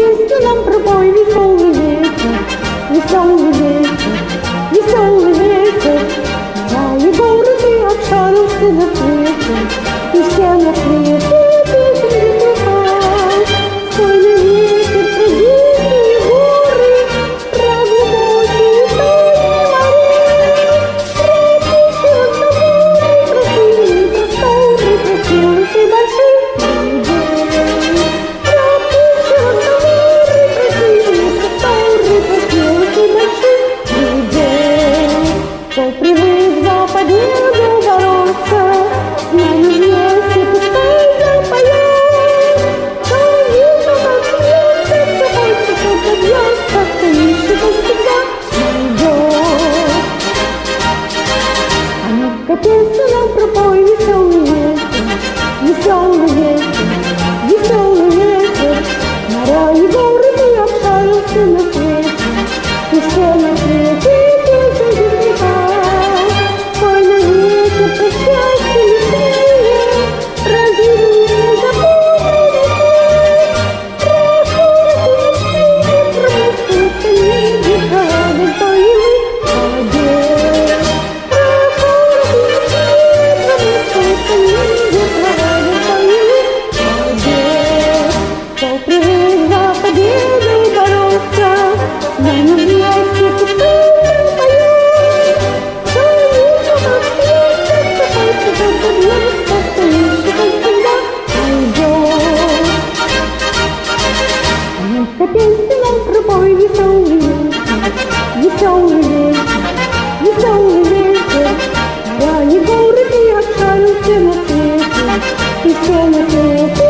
песню нам пропой, веселый ветер, веселый ветер, веселый ветер. Край города обшарился на свете, и все на свете песни слыхал. Спой ветер про дикие горы, про глубокие тайны морей, про красивые просторы, про силы больших людей. Кто привык за победу бороться, с нами вместе пускай запоет. Кто вижу, как смеется, кто хочет, кто подъется, кто ищет, он всегда найдет. А ну-ка песню нам пропой, веселый ветер, веселый ветер, веселый ветер. Моря и горы ты обшарился на свете, и все на свете песни слыхал. Спой на ветер про счастье весеннее, разве не запомнили ты? Про город и мечты, про мечты столицы, про радость боевых молодец. Про город и мечты, про мечты столицы, про радость боевых молодец. Кто привык за победу бороться, с нами вместе пускай запоет. Кто вижу, как смеется, кто хочет, кто подъется, кто ищет, он всегда найдет. А ну-ка песню нам пропой, веселый ветер, веселый ветер, веселый ветер. Моря и горы ты обшарился на свете, и все на свете